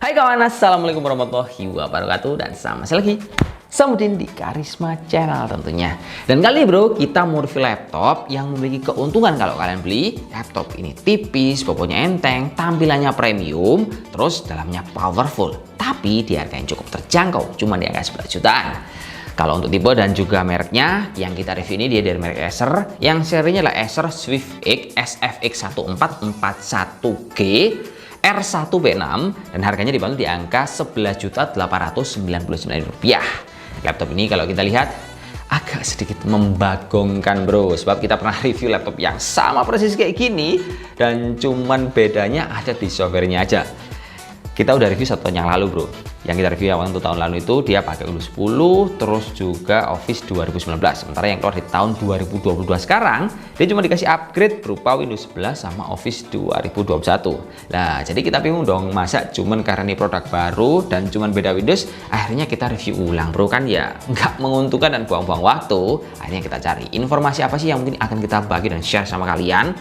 Hai kawan, assalamualaikum warahmatullahi wabarakatuh. Dan sama lagi Samudin di Karisma Channel tentunya. Dan kali ini bro, kita mau review laptop yang memiliki keuntungan kalau kalian beli. Laptop ini tipis, bobotnya enteng, tampilannya premium, terus dalamnya powerful, tapi di harga yang cukup terjangkau, cuma di angka 11 jutaan. Kalau untuk tipe dan juga mereknya yang kita review ini dia dari merek Acer, yang serinya adalah Acer SwiftX SFX1441G R1B6 dan harganya dibantu di angka Rp11.899.000. Laptop ini kalau kita lihat agak sedikit membagongkan bro, sebab kita pernah review laptop yang sama persis kayak gini dan cuman bedanya ada di softwarenya aja. Kita udah review 1 tahun yang lalu bro. Yang kita review awal 1 tahun lalu itu dia pakai Windows 10 terus juga Office 2019. Sementara yang keluar di tahun 2022 sekarang dia cuma dikasih upgrade berupa Windows 11 sama Office 2021. Nah jadi kita bingung dong, masa cuman karena ini produk baru dan cuman beda Windows akhirnya kita review ulang bro, kan ya nggak menguntungkan dan buang-buang waktu. Akhirnya kita cari informasi apa sih yang mungkin akan kita bagi dan share sama kalian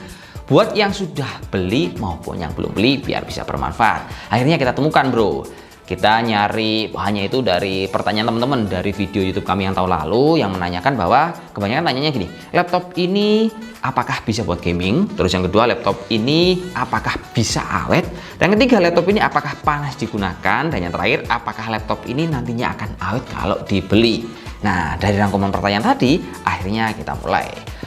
buat yang sudah beli maupun yang belum beli biar bisa bermanfaat. Akhirnya kita temukan bro, kita nyari bahannya itu dari pertanyaan teman-teman dari video YouTube kami yang tahun lalu yang menanyakan bahwa kebanyakan tanyanya gini, laptop ini apakah bisa buat gaming? Terus yang kedua, laptop ini apakah bisa awet? Dan yang ketiga, laptop ini apakah panas digunakan? Dan yang terakhir, apakah laptop ini nantinya akan awet kalau dibeli? Nah dari rangkuman pertanyaan tadi akhirnya kita mulai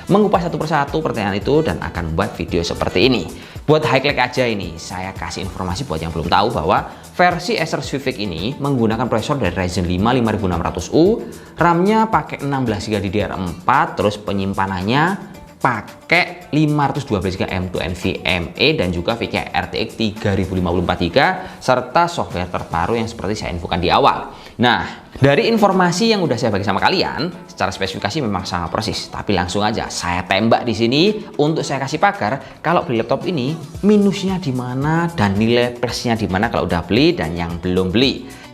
mengupas satu persatu pertanyaan itu dan akan membuat video seperti ini. Buat high-tech aja ini, saya kasih informasi buat yang belum tahu bahwa versi Acer SwiftX ini menggunakan prosesor dari Ryzen 5 5600U, RAM-nya pakai 16GB DDR4, terus penyimpanannya pakai 512GB M2 NVMe dan juga VGA RTX 3054GB serta software terbaru yang seperti saya infokan di awal. Nah, dari informasi yang udah saya bagi sama kalian, secara spesifikasi memang sangat persis, tapi langsung aja saya tembak di sini untuk saya kasih pagar kalau beli laptop ini minusnya di mana dan nilai plusnya di mana kalau udah beli dan yang belum beli.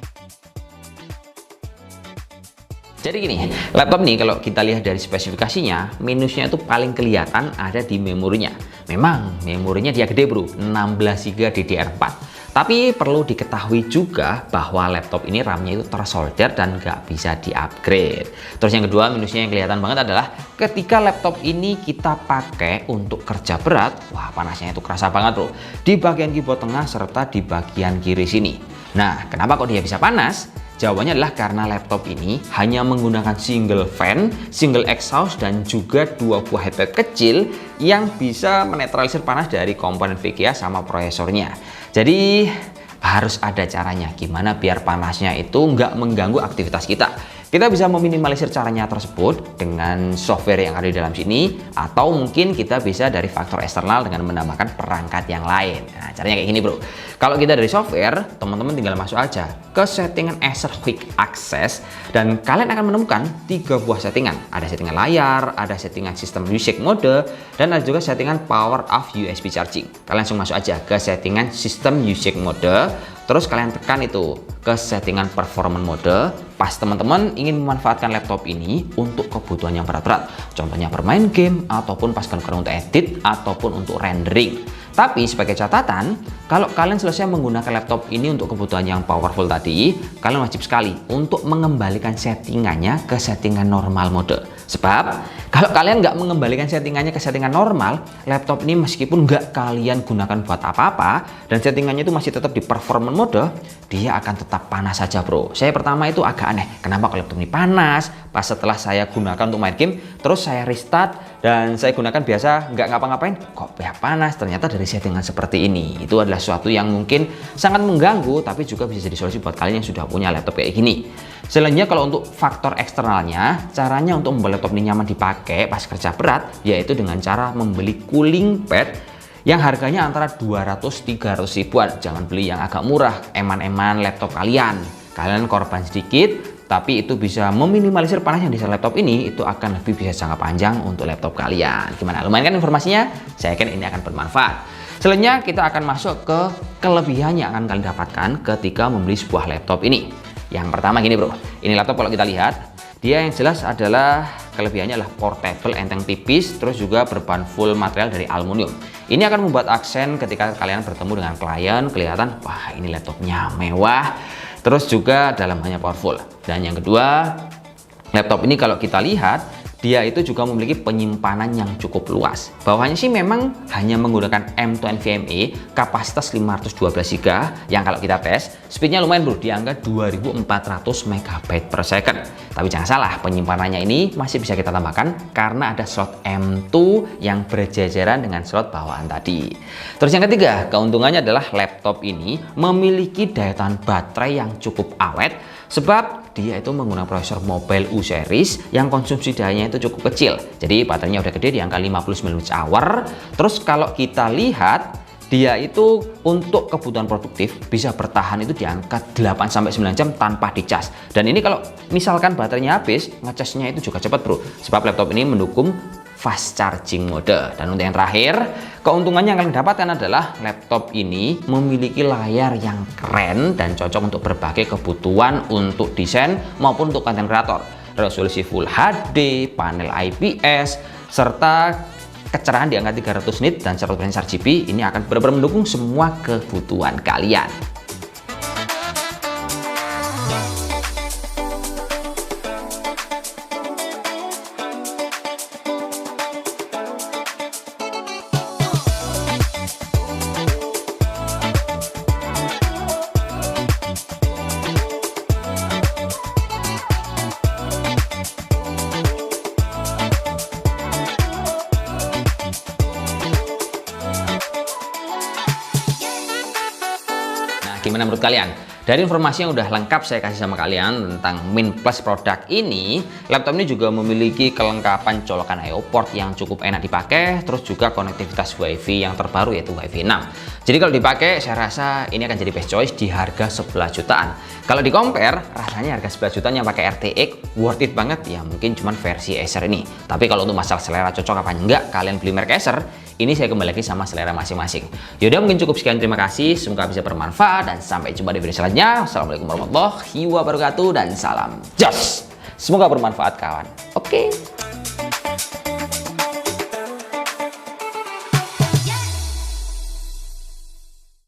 Jadi gini, laptop nih kalau kita lihat dari spesifikasinya, minusnya itu paling kelihatan ada di memorinya. Memang memorinya dia gede bro, 16GB DDR4. Tapi perlu diketahui juga bahwa laptop ini RAM-nya itu tersolder dan nggak bisa di-upgrade. Terus yang kedua, minusnya yang kelihatan banget adalah ketika laptop ini kita pakai untuk kerja berat, wah panasnya itu kerasa banget bro. Di bagian keyboard tengah serta di bagian kiri sini. Nah, kenapa kok dia bisa panas? Jawabannya adalah karena laptop ini hanya menggunakan single fan, single exhaust, dan juga 2 buah headpipe kecil yang bisa menetralisir panas dari komponen VGA sama prosesornya. Jadi harus ada caranya gimana biar panasnya itu nggak mengganggu aktivitas kita. Kita bisa meminimalisir caranya tersebut dengan software yang ada di dalam sini, atau mungkin kita bisa dari faktor eksternal dengan menambahkan perangkat yang lain. Nah, caranya kayak gini bro. Kalau kita dari software, teman-teman tinggal masuk aja ke settingan Acer Quick Access dan kalian akan menemukan 3 buah settingan. Ada settingan layar, ada settingan sistem usage mode, dan ada juga settingan power off USB charging. Kalian langsung masuk aja ke settingan sistem usage mode, terus kalian tekan itu ke settingan performance mode. Pas teman-teman ingin memanfaatkan laptop ini untuk kebutuhan yang berat-berat, contohnya bermain game ataupun pas kalian untuk edit ataupun untuk rendering. Tapi sebagai catatan, kalau kalian selesai menggunakan laptop ini untuk kebutuhan yang powerful tadi, kalian wajib sekali untuk mengembalikan settingannya ke settingan normal mode. Sebab kalau kalian nggak mengembalikan settingannya ke settingan normal, laptop ini meskipun nggak kalian gunakan buat apa-apa dan settingannya itu masih tetap di performance mode, dia akan tetap panas saja bro. Saya pertama itu agak aneh, kenapa kalau laptop ini panas? Pas setelah saya gunakan untuk main game, terus saya restart dan saya gunakan biasa nggak ngapa-ngapain, kok ya panas? Ternyata dari settingan seperti ini. Itu adalah suatu yang mungkin sangat mengganggu, tapi juga bisa jadi solusi buat kalian yang sudah punya laptop kayak gini. Selanjutnya kalau untuk faktor eksternalnya, caranya untuk membuat laptop ini nyaman dipakai pas kerja berat, yaitu dengan cara membeli cooling pad yang harganya antara 200-300 ribuan. Jangan beli yang agak murah, eman-eman laptop kalian. Kalian korban sedikit, tapi itu bisa meminimalisir panas yang di laptop ini, itu akan lebih bisa jangka panjang untuk laptop kalian. Gimana? Lumayan kan informasinya? Saya yakin ini akan bermanfaat. Selanjutnya kita akan masuk ke kelebihan yang akan kalian dapatkan ketika membeli sebuah laptop ini. Yang pertama gini bro, ini laptop kalau kita lihat, dia yang jelas adalah kelebihannya adalah portable, enteng tipis, terus juga berbahan full material dari aluminium. Ini akan membuat aksen ketika kalian bertemu dengan klien, kelihatan wah ini laptopnya mewah, terus juga dalamnya powerful. Dan yang kedua, laptop ini kalau kita lihat dia itu juga memiliki penyimpanan yang cukup luas. Bawahnya sih memang hanya menggunakan M2 NVMe kapasitas 512 GB yang kalau kita tes speednya lumayan bro, di angka 2400 MB per second. Tapi jangan salah, penyimpanannya ini masih bisa kita tambahkan karena ada slot M2 yang berjajaran dengan slot bawaan tadi. Terus yang ketiga, keuntungannya adalah laptop ini memiliki daya tahan baterai yang cukup awet sebab dia itu menggunakan prosesor Mobile U series yang konsumsi dayanya itu cukup kecil. Jadi baterainya udah gede di angka 59 mAh. Terus kalau kita lihat dia itu untuk kebutuhan produktif bisa bertahan itu di angka 8-9 jam tanpa dicas. Dan ini kalau misalkan baterainya habis, ngecasnya itu juga cepat bro. Sebab laptop ini mendukung fast charging mode. Dan untuk yang terakhir, keuntungannya yang kalian dapatkan adalah laptop ini memiliki layar yang keren dan cocok untuk berbagai kebutuhan untuk desain maupun untuk konten kreator. Resolusi Full HD, panel IPS, serta kecerahan di angka 300 nit dan 100% RGB. Ini akan benar-benar mendukung semua kebutuhan kalian. Gimana menurut kalian? Dari informasi yang udah lengkap saya kasih sama kalian tentang Min Plus produk ini, laptop ini juga memiliki kelengkapan colokan I/O port yang cukup enak dipakai, terus juga konektivitas WiFi yang terbaru yaitu WiFi 6. Jadi kalau dipakai, saya rasa ini akan jadi best choice di harga 11 jutaan. Kalau di compare, rasanya harga 11 jutaan yang pakai RTX worth it banget ya, mungkin cuman versi Acer ini. Tapi kalau untuk masalah selera cocok apa enggak kalian beli merek Acer, ini saya kembali lagi sama selera masing-masing. Yaudah mungkin cukup sekian, terima kasih, semoga bisa bermanfaat dan sampai jumpa di video selanjutnya. Assalamualaikum warahmatullahi wabarakatuh dan salam jos. Semoga bermanfaat kawan. Oke.